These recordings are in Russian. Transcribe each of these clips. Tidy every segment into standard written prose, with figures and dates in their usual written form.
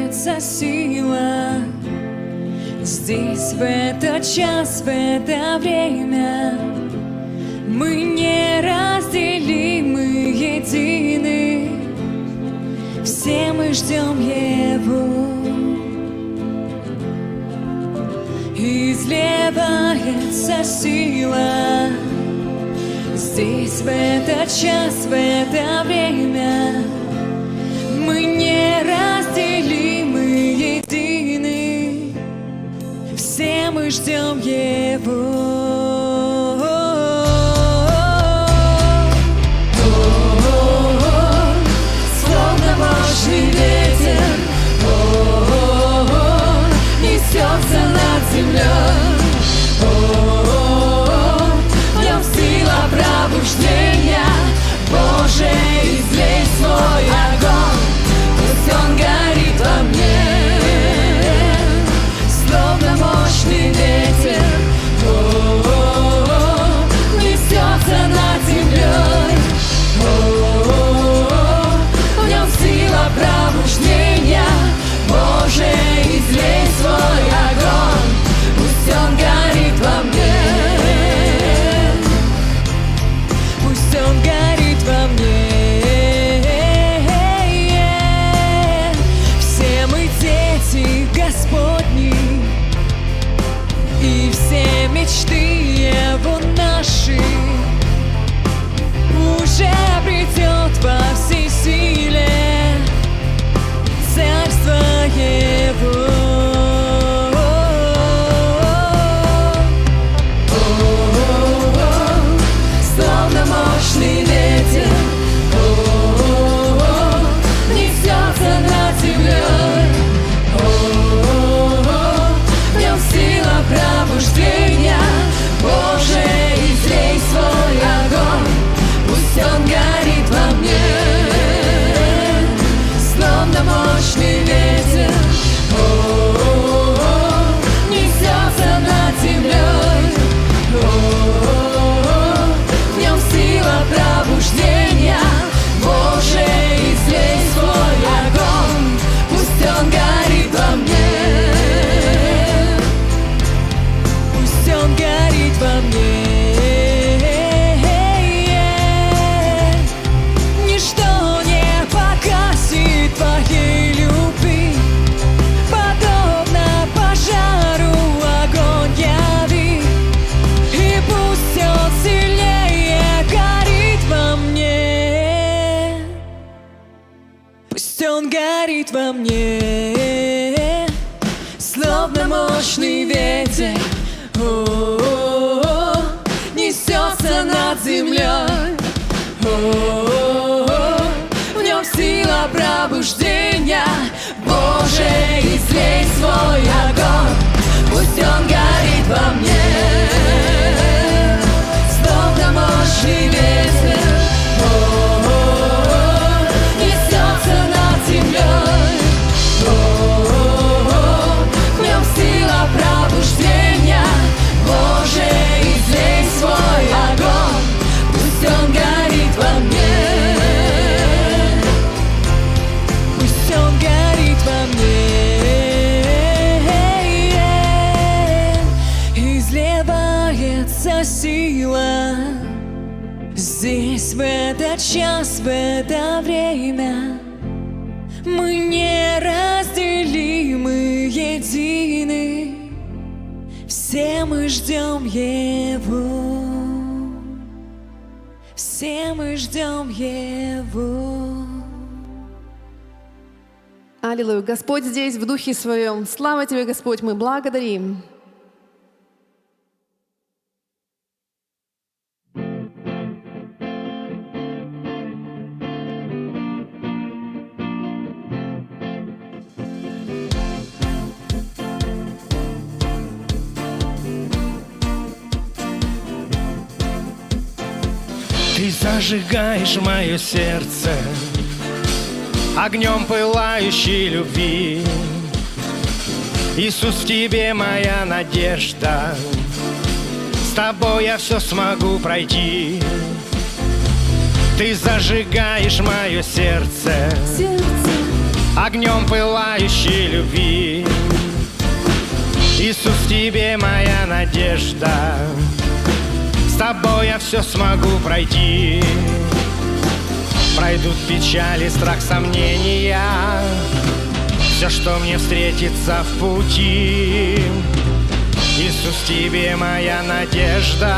изливается сила. Здесь, в этот час, в это время мы неразделимы, едины. Все мы ждем Его. Изливается сила. Здесь, в этот час, в это время мы неразделимы, едины. Все мы ждем Его. Словно мощный ветер несется над землей. В нем сила пробуждения. Боже, излей свой огонь, пусть он горит во мне. Словно мощный ветер несется над землей. В нем сила пробуждения. Боже, излей свой огонь, пусть он горит во мне. Пусть он горит во мне. Все мы дети Господни, и все мечты Его наши. Уже придет во всей силе Царство Его. Словно мощный ветер несется над землей. В нем сила пробуждения. Боже, излей свой огонь, пусть он горит во мне. Словно мощный ветер несется над землей. В нем сила пробуждения. Боже, излей свой огонь, пусть он горит во мне. Пусть он горит во мне. Ничто не погасит Твоей любви. Подобно пожару огонь яви. И пусть он сильнее горит во мне. Пусть он горит во мне. Словно мощный ветер несется над землей. В нем сила пробуждения. Боже, излей свой огонь, пусть он горит во мне. Словно мощный ветер несется над землей. В нем сила пробуждения. Боже, излей свой огонь, пусть он горит во мне. Пусть он горит во мне. Изливается сила. Здесь, в этот час, в это время мы неразделимы, едины. Все мы ждем Его. Все мы ждем Его. Аллилуйя. Господь здесь в Духе Своем. Слава Тебе, Господь, мы благодарим. Ты зажигаешь мое сердце огнем пылающей любви. Иисус, в Тебе моя надежда, с Тобой я все смогу пройти. Ты зажигаешь мое сердце огнем пылающей любви. Иисус, в Тебе моя надежда, с Тобой я все смогу пройти. Пройдут печали, страх, сомнения, все, что мне встретится в пути. Иисус, в Тебе моя надежда,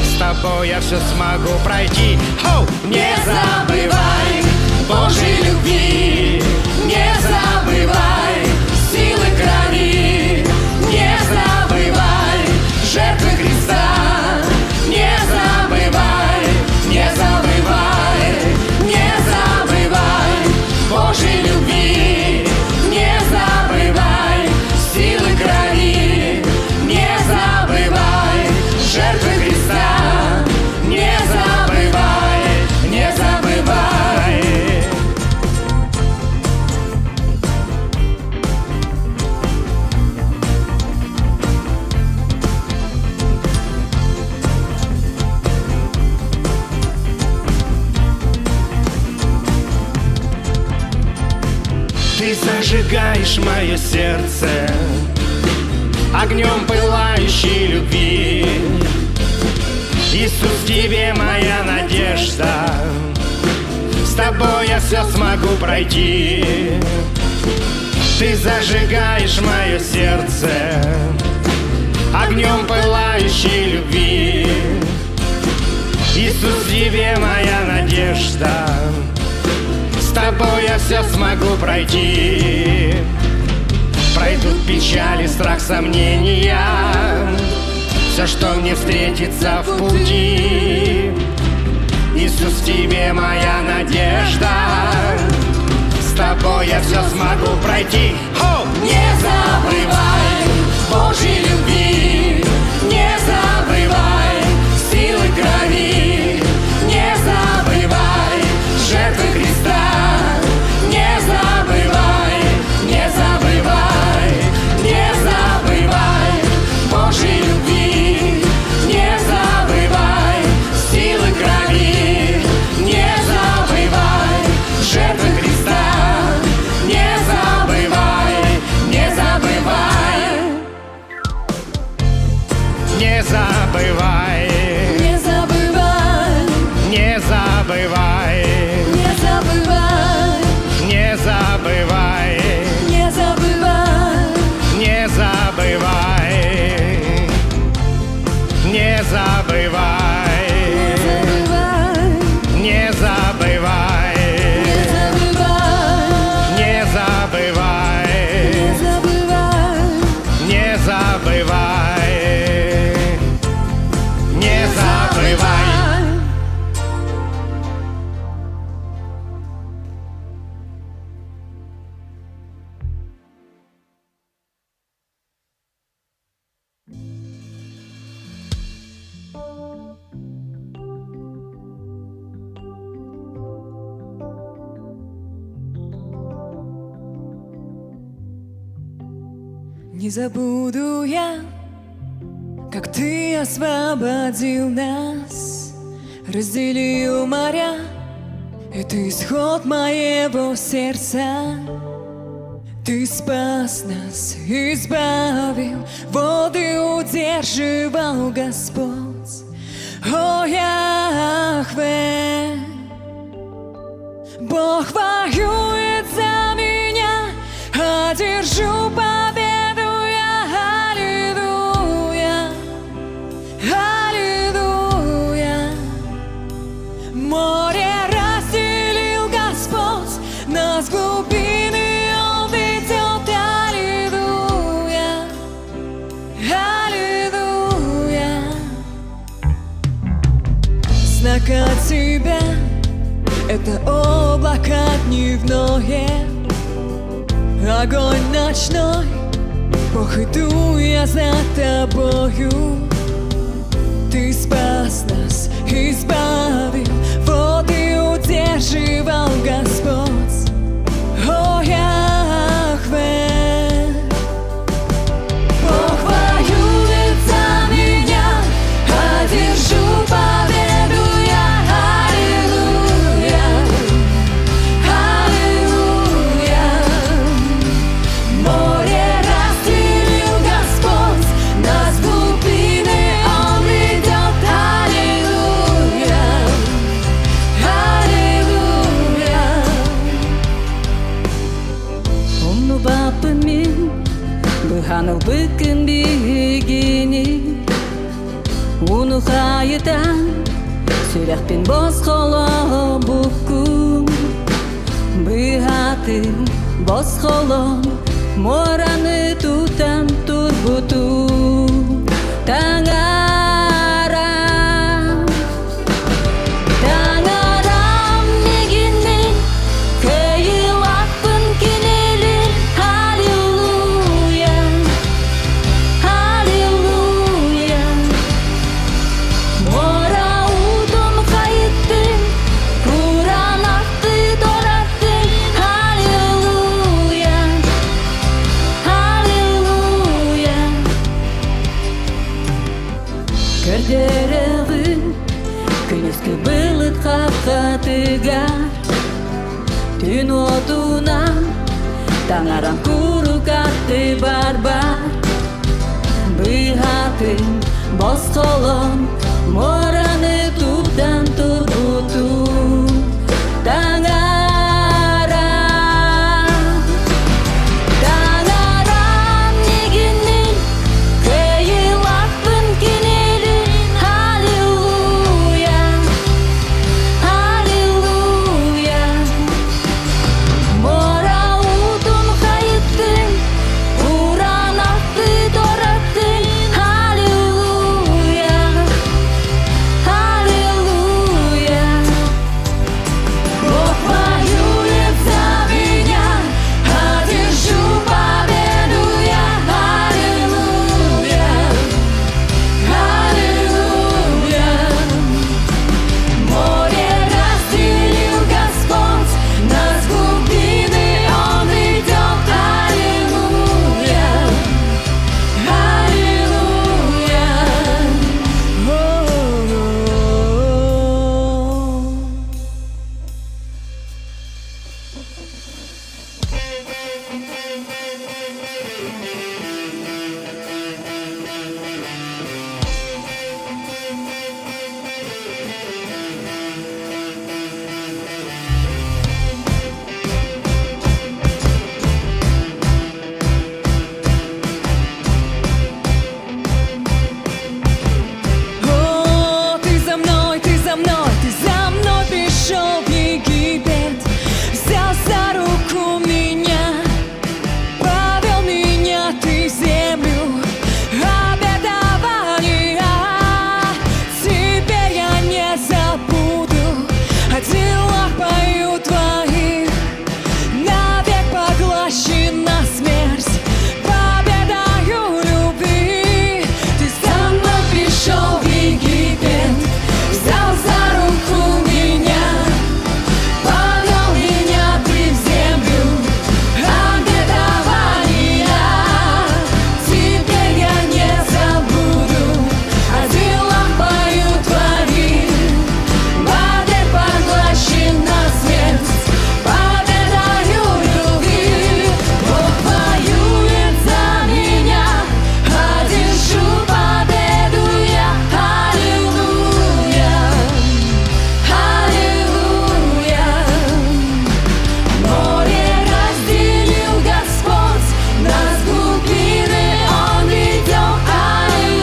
с Тобой я все смогу пройти. Не забывай Божьей любви, не забывай силы крови, не забывай жертвы Христа, не забывай, не забывай, не забывай Божьей любви, не забывай силы крови, не забывай жертвы Христа, не забывай, не забывай. Ты зажигаешь мое сердце огнем пылающей любви. Иисус, в Тебе моя надежда, с Тобой я все смогу пройти. Ты зажигаешь мое сердце огнем пылающей любви. Иисус, в Тебе моя надежда, с Тобой я все смогу пройти. Пройдут печали, страх, сомнения, все, что мне встретится в пути. Иисус, в Тебе моя надежда, с Тобой я все смогу пройти. Не забывай Божьей любви, не забывай силы крови, не забывай жертвы Христа, не забывай, не забывай, не забывай Божьей любви, не забывай силы крови, не забывай жертвы Христа, не забывай, не забывай, не забывай, Не забывай, не забывай, не забывай, не забывай, не забывай, не забывай, не забывай, не забывай, не забывай, не забывай, не забывай. Не забуду я, как Ты освободил нас, разделил моря. Это исход моего сердца. Ты спас нас, избавил, воды удерживал Господь. О, Яхве, Бог воюет за меня, одержу победу я. Аллилуйя, аллилуйя. Море разделил Господь, нас глубины Он ведет. Аллилуйя, аллилуйя. Знак от Тебя — это облако дневное, огонь ночной. Бог, иду я за Тобою. Ты спас нас, избавил, воды удерживал Господь. О, Яхве, Бог воюет за меня, одержу победу я. Аллилуйя, аллилуйя. Erkin bilgini Unu hayıtan Sürekten boz kolo bukum Bihati boz kolo Moranı tutan turbutu Tangaram Tangaram negini Kıyılaktın kineli Haleluya Haleluya Mora udum kayıttın Kur'an aktı dorattın Haleluya Haleluya Körderağın Күнескі бұлыт қаққатыгар Түн отунан Таңаран куру қатты бар-бар Бұғатын бос қолын Мораны туптан турбуту Таңаран Таңаран негінен Күйілақпын кенелін Hallelujah Hallelujah Mora udum kayıttın Kur'an aktı dorattın Hallelujah Hallelujah Бог воюет за меня Одержу победу я Аллилуйя Аллилуйя Море разделил Господь Нас глубины Он ведет Аллилуйя Аллилуйя О, ты за мной, ты за мной, ты за мной пришел в Египет, взял за руку меня, повел меня ты в землю обетования. Теперь я не забуду о делах пою твоих, навек поглощена смерть победою любви. Ты за мной пришел в Египет, взял за руку меня, повел меня ты в землю обетования. Теперь я не забуду о делах пою твоих, навек поглощена смерть победою любви. Бог воюет за меня, одержу победу я. Аллилуйя, аллилуйя. Море разделил Господь, нас глубины Он ведет.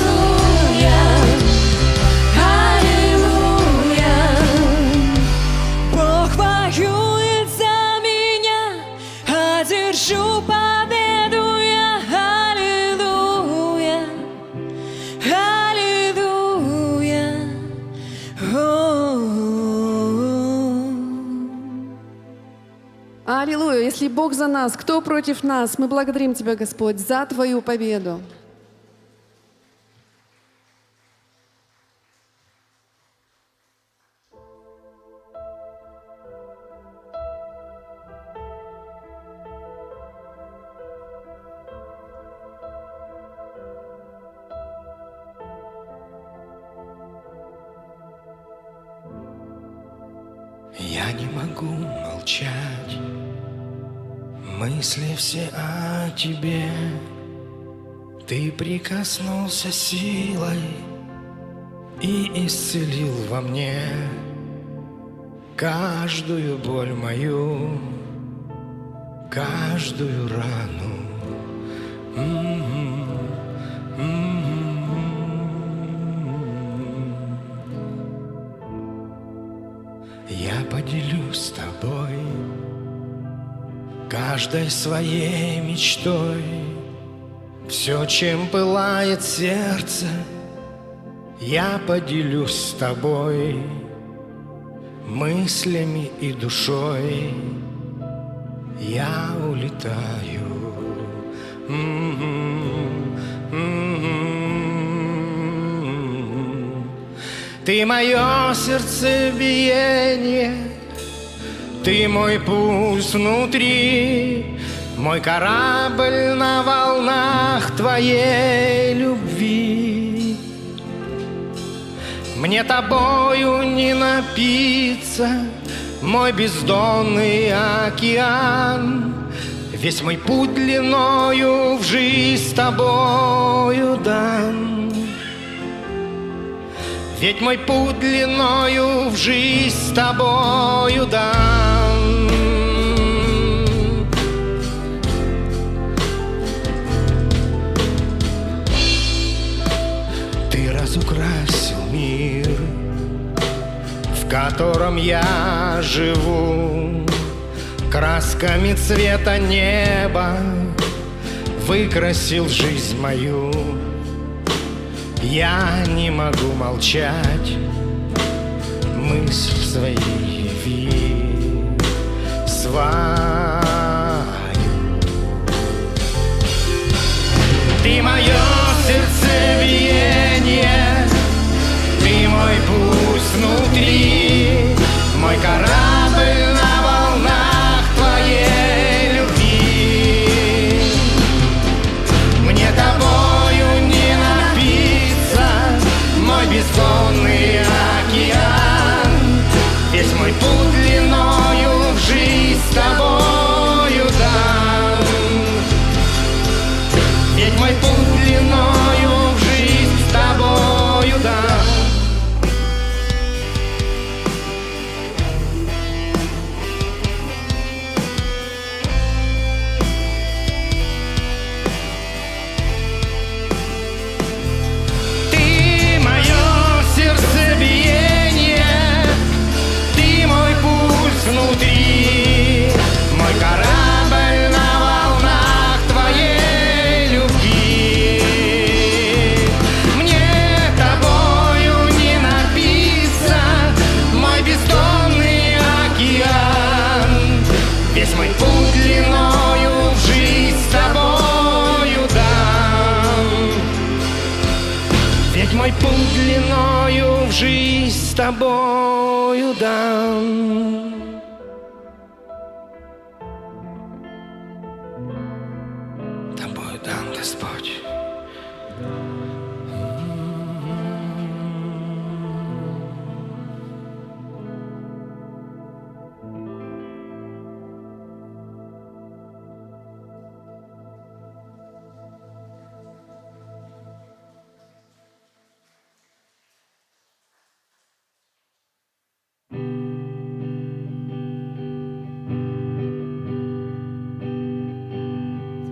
Аллилуйя, аллилуйя. Бог воюет за меня, одержу победу я. Аллилуйя, аллилуйя. Аллилуйя! Если Бог за нас, кто против нас? Мы благодарим Тебя, Господь, за Твою победу. Я не могу молчать, мысли все о тебе. Ты прикоснулся силой и исцелил во мне каждую боль мою, каждую рану. каждой своей мечтой. Все, чем пылает сердце, я поделюсь с тобой мыслями и душой. Я улетаю. Ты мое сердцебиение, ты мой пульс внутри, мой корабль на волнах твоей любви. Мне тобою не напиться, мой бездонный океан. Весь мой путь длиною в жизнь с тобою дан. Ведь мой путь длиною в жизнь с тобою дан. Ты разукрасил мир, в котором я живу, красками цвета неба выкрасил жизнь мою. Я не могу молчать, мысль своей яви свою. Ты мое сердцебиение, ты мой пульс внутри, мой корабль на волнах твоей любви. Мне тобою не напиться, мой бездонный океан. Весь мой путь длиною в жизнь с тобою дан. Ведь мой путь длиною в жизнь с тобою дан. Весь мой путь длиною в жизнь с тобою дан. Ведь мой путь длиною в жизнь с тобою дан. Тобою дан, Господь.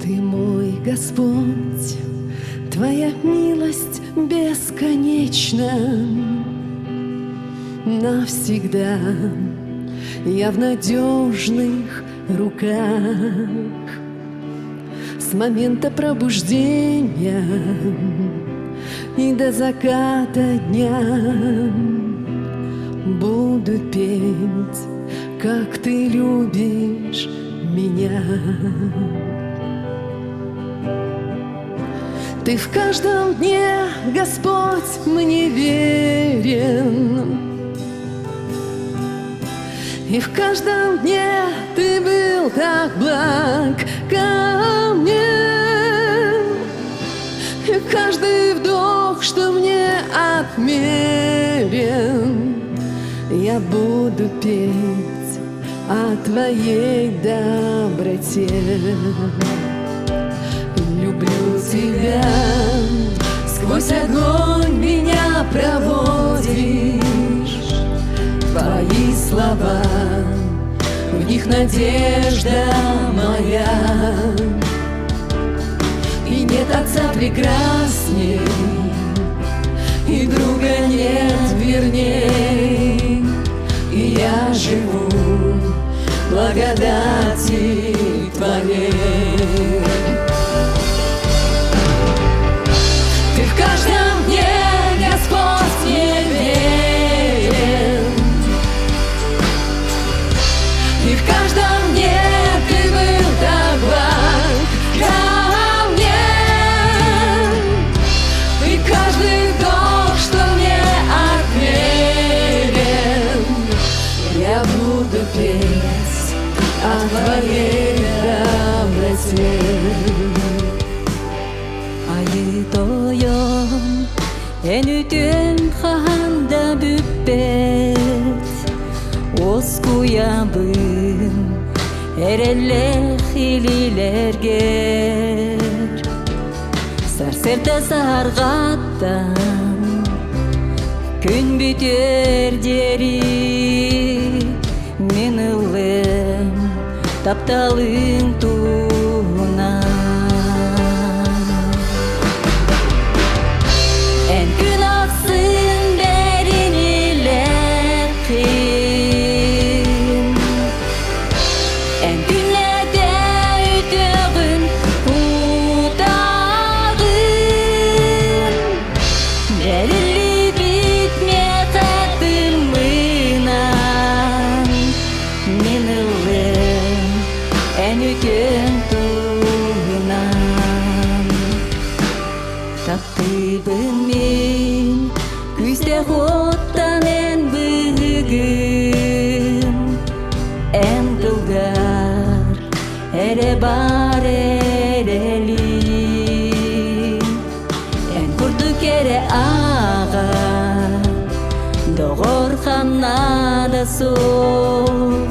Ты мой Господь, Твоя милость бесконечна. Навсегда я в надежных руках. С момента пробуждения и до заката дня буду петь, как Ты любишь меня. Ты в каждом дне, Господь, мне верен, и в каждом дне Ты был так благ ко мне. И каждый вдох, что мне отмерен, я буду петь о Твоей доброте. Люблю Тебя, сквозь огонь меня проводишь. Твои слова, в них надежда моя. И нет отца прекрасней, и друга нет верней. И я живу благодати твоей. Ты в каждом дне, Господь, мне верен, и в каждом дне Ты был так благ ко мне, и каждый вдох, что мне отмерен, я буду петь о Твоей доброте. Айытойом энүтен ханда бүппет оскуябын эрелле хилилергер сарсерде саргаттан күн бүтер дери мен ылым тапталың туна. En günahsın derinlerin, en günlerde üdüğün udağın, derili bitme kadımınan, min ılım en ügün tuğunan. Таптыбын мен күзде оттан эн бүгін, эн кылгар эре бар эрели, эн курдук эре ага догор ханнада сух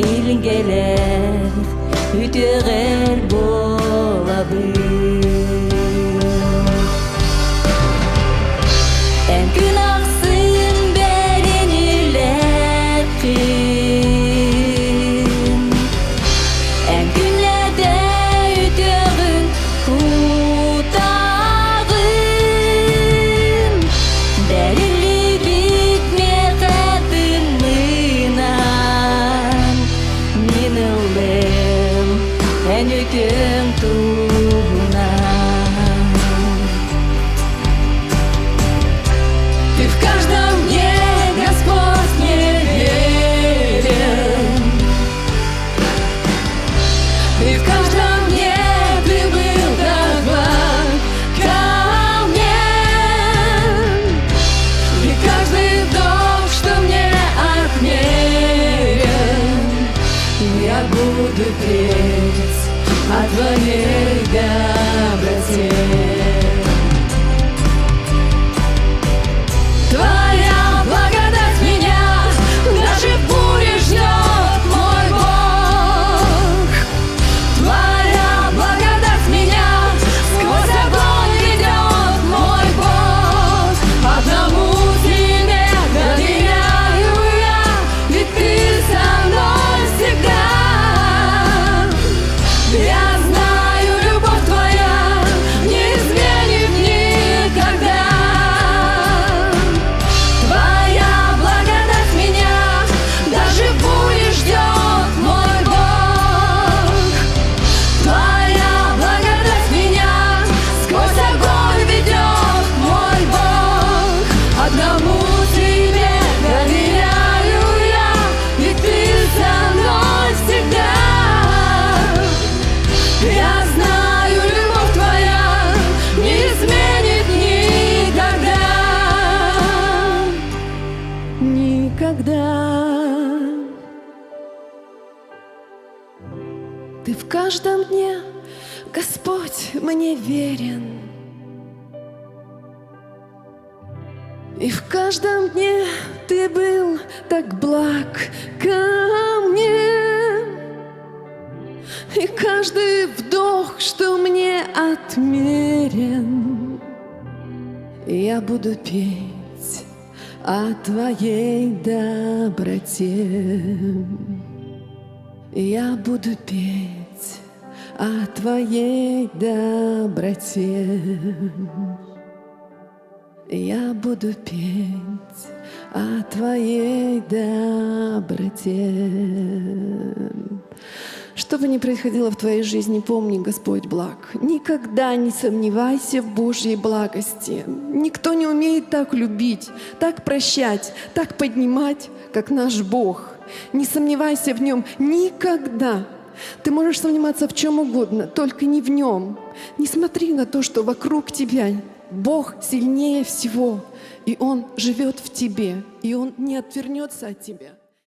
илингелер үтөгер болабы. En günahsın derinlerin, en günlerde üdüğün udağın, derili bitme kadımınan, min ılım en ügün tuğunan. Ты в каждом дне, Господь, мне верен, и в каждом дне Ты был так благ ко мне, и каждый вдох, что мне отмерен, я буду петь о Твоей доброте. Твоя благодать меня даже в буре ждет, мой Бог. Твоя благодать меня сквозь огонь ведет, мой Бог. Одному Тебе доверяю я, ведь Ты со мной всегда. Я знаю, любовь Твоя не изменит никогда. Твоя благодать меня даже в буре ждет, мой Бог. Твоя благодать меня сквозь огонь ведет, мой Бог. Одному Тебе доверяю я, ведь Ты со мной всегда. Я знаю, любовь Твоя не изменит никогда. Никогда. Ты в каждом дне, Господь, мне верен, и в каждом дне Ты был так благ ко мне, и каждый вдох, что мне отмерен, я буду петь о Твоей доброте. Я буду петь о Твоей доброте. Я буду петь о Твоей доброте. Что бы ни происходило в твоей жизни, помни, Господь благ. Никогда не сомневайся в Божьей благости. Никто не умеет так любить, так прощать, так поднимать, как наш Бог. Не сомневайся в Нем никогда. Ты можешь сомневаться в чем угодно, только не в Нем. Не смотри на то, что вокруг тебя. Бог сильнее всего, и Он живет в тебе, и Он не отвернется от тебя.